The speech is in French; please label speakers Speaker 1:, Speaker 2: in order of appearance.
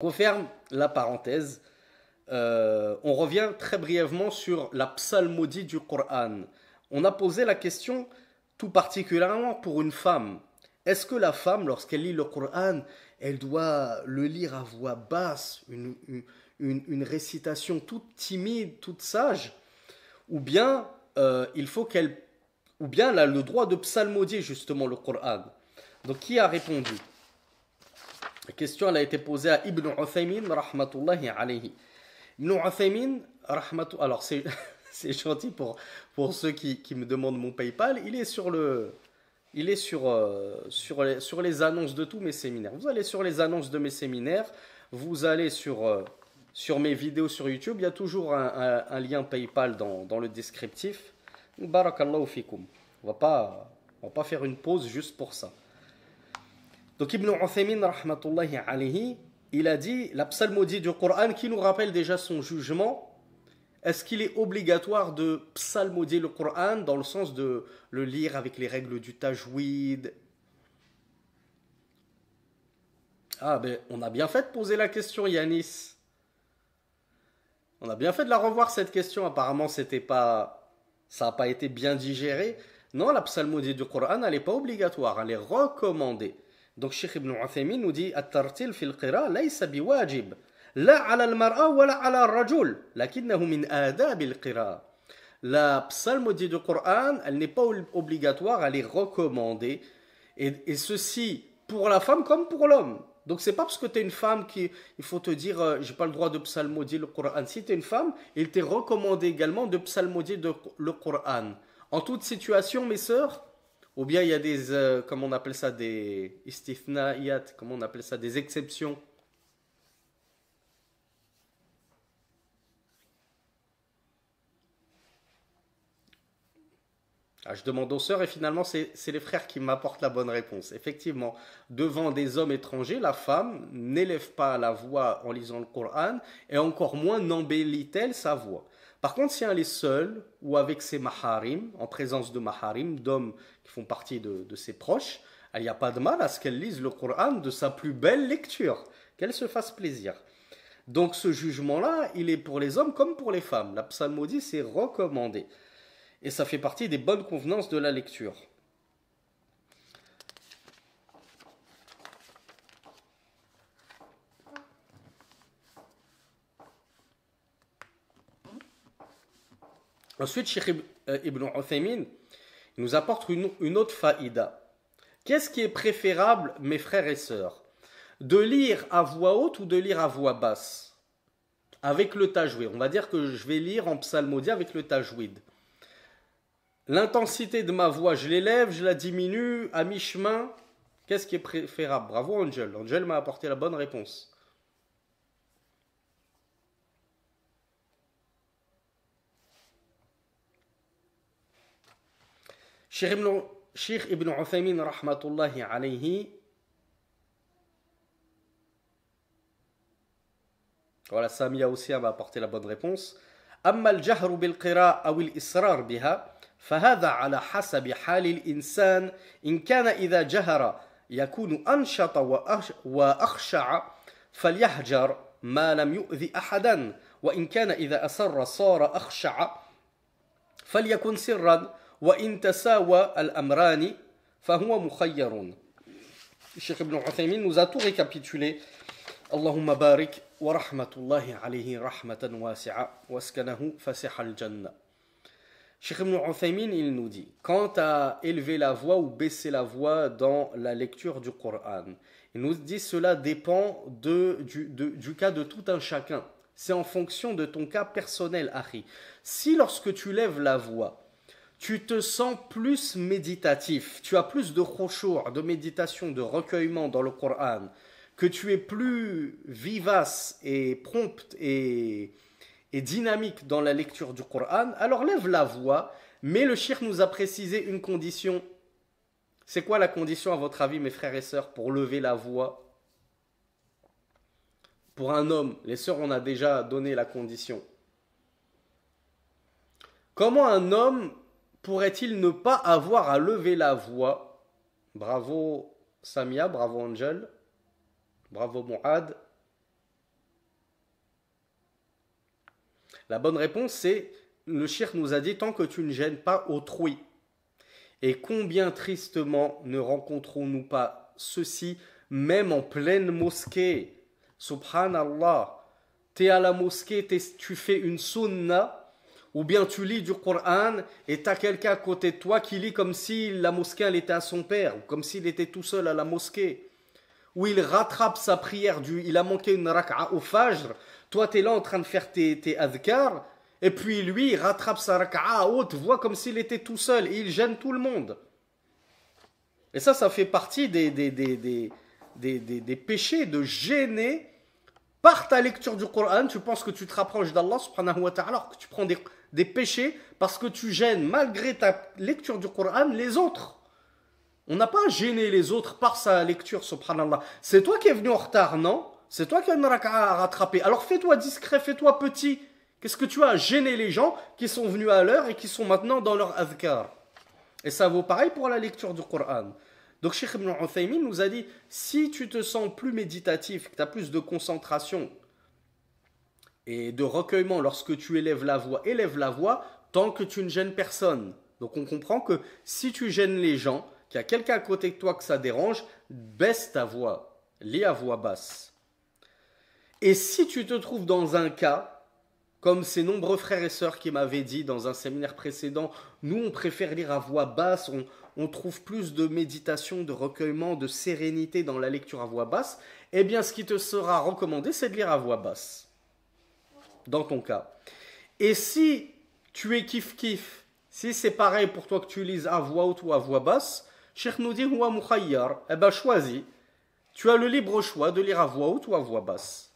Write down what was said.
Speaker 1: On ferme la parenthèse. On revient très brièvement sur la psalmodie du Coran. On a posé la question tout particulièrement pour une femme. Est-ce que la femme, lorsqu'elle lit le Coran, elle doit le lire à voix basse, une récitation toute timide, toute sage, ou bien il faut qu'elle, ou bien elle a le droit de psalmodier justement le Coran. Donc qui a répondu? La question elle a été posée à Ibn Uthaymin rahmatullahi alayhi. Ibn Uthaymin alors c'est c'est gentil pour ceux qui me demandent mon PayPal, il est sur les annonces de tous mes séminaires. Vous allez sur les annonces de mes séminaires, vous allez sur mes vidéos sur YouTube, il y a toujours un lien PayPal dans le descriptif. Barakallahu fikum. On va pas faire une pause juste pour ça. Donc Ibn Uthaymin rahmatullahi alayhi, il a dit la psalmodie du Coran qui nous rappelle déjà son jugement. Est-ce qu'il est obligatoire de psalmodier le Coran dans le sens de le lire avec les règles du tajwid? Ah ben on a bien fait de poser la question Yanis. On a bien fait de la revoir cette question. Apparemment ça n'a pas été bien digéré. Non, la psalmodie du Coran elle n'est pas obligatoire, elle est recommandée. Donc Cheikh Ibn Uthaymin nous dit الترتيل في القراءة ليس بواجب لا على المرأة ولا على الرجل لكنه من آداب القراءة. La psalmodie du Coran, elle n'est pas obligatoire, elle est recommandée. Et ceci pour la femme comme pour l'homme. Donc c'est pas parce que tu es une femme qu'il faut te dire j'ai pas le droit de psalmodier le Coran. Si tu es une femme, il t'est recommandé également de psalmodier le Coran. En toute situation, mes sœurs, ou bien il y a des, comment on appelle ça, des istithna'iyat, comment on appelle ça, des exceptions. Ah, je demande aux sœurs et finalement c'est les frères qui m'apportent la bonne réponse. Effectivement, devant des hommes étrangers, la femme n'élève pas la voix en lisant le Coran et encore moins n'embellit-elle sa voix. Par contre, si elle est seule ou avec ses maharim, en présence de maharim, d'hommes qui font partie de ses proches, il n'y a pas de mal à ce qu'elle lise le Coran de sa plus belle lecture, qu'elle se fasse plaisir. Donc ce jugement-là, il est pour les hommes comme pour les femmes. La psalmodie, c'est recommandé. Et ça fait partie des bonnes convenances de la lecture. Ensuite, Cheikh Ibn Uthaymin nous apporte une autre faïda. Qu'est-ce qui est préférable, mes frères et sœurs? De lire à voix haute ou de lire à voix basse? Avec le tajwid. On va dire que je vais lire en psalmodie avec le tajwid. L'intensité de ma voix, je l'élève, je la diminue, à mi-chemin. Qu'est-ce qui est préférable? Bravo Angel. Angel m'a apporté la bonne réponse. Cheikh Ibn Uthaymin rahmatullahi alayhi. Voilà, Samia aussi m'a apporté la bonne réponse. أما الجهر بالقراءة أو الإصرار بها فهذا على حسب حال الإنسان إن كان إذا جهر يكون أنشط وأخشع فليحجر ما لم يؤذي أحدا وإن كان إذا أسر صار أخشع فليكن سرا وإن تساوى الأمران فهو مخير. Cheikh Ibn Uthaymin nous a tout récapitulé. Allahumma barik wa rahmatullahi alayhi rahmatan wasi'a waskanahu fasiha al-jannah. Cheikh Ibn Uthaymin, il nous dit, quant à élever la voix ou baisser la voix dans la lecture du Coran, il nous dit cela dépend du cas de tout un chacun. C'est en fonction de ton cas personnel, Akhi. Si lorsque tu lèves la voix, tu te sens plus méditatif, tu as plus de khushu', de méditation, de recueillement dans le Coran, que tu es plus vivace et prompte et dynamique dans la lecture du Coran, alors lève la voix, mais le cheikh nous a précisé une condition. C'est quoi la condition à votre avis, mes frères et sœurs, pour lever la voix? Pour un homme, les sœurs, on a déjà donné la condition. Comment un homme pourrait-il ne pas avoir à lever la voix? Bravo Samia, bravo Angel, bravo Mouad. La bonne réponse, c'est, le cheikh nous a dit, tant que tu ne gênes pas autrui. Et combien tristement ne rencontrons-nous pas ceci, même en pleine mosquée. Subhanallah. T'es à la mosquée, tu fais une sunna, ou bien tu lis du Coran, et t'as quelqu'un à côté de toi qui lit comme si la mosquée elle était à son père, ou comme s'il était tout seul à la mosquée. Ou il rattrape sa prière, il a manqué une rak'a au fajr, toi t'es là en train de faire tes adhkars, et puis lui il rattrape sa rak'a à haute voix comme s'il était tout seul, et il gêne tout le monde. Et ça fait partie des péchés de gêner par ta lecture du Coran. Tu penses que tu te rapproches d'Allah subhanahu wa ta'ala, alors que tu prends des péchés parce que tu gênes malgré ta lecture du Coran les autres. On n'a pas gêné les autres par sa lecture, subhanallah. C'est toi qui es venu en retard, non? C'est toi qui as une raka'a à rattraper. Alors fais-toi discret, fais-toi petit. Qu'est-ce que tu as à gêner les gens qui sont venus à l'heure et qui sont maintenant dans leur adhkar? Et ça vaut pareil pour la lecture du Coran. Donc Cheikh Ibn Uthaymin nous a dit, si tu te sens plus méditatif, que tu as plus de concentration et de recueillement lorsque tu élève la voix tant que tu ne gênes personne. Donc on comprend que si tu gênes les gens, qu'il y a quelqu'un à côté de toi que ça dérange, baisse ta voix, lis à voix basse. Et si tu te trouves dans un cas, comme ces nombreux frères et sœurs qui m'avaient dit dans un séminaire précédent, nous on préfère lire à voix basse, on trouve plus de méditation, de recueillement, de sérénité dans la lecture à voix basse, eh bien ce qui te sera recommandé, c'est de lire à voix basse, dans ton cas. Et si tu es kiff-kiff, si c'est pareil pour toi que tu lises à voix haute ou à voix basse, Cheikh nous dit, huwa mukhayyar, eh ben choisis, tu as le libre choix de lire à voix haute ou à voix basse.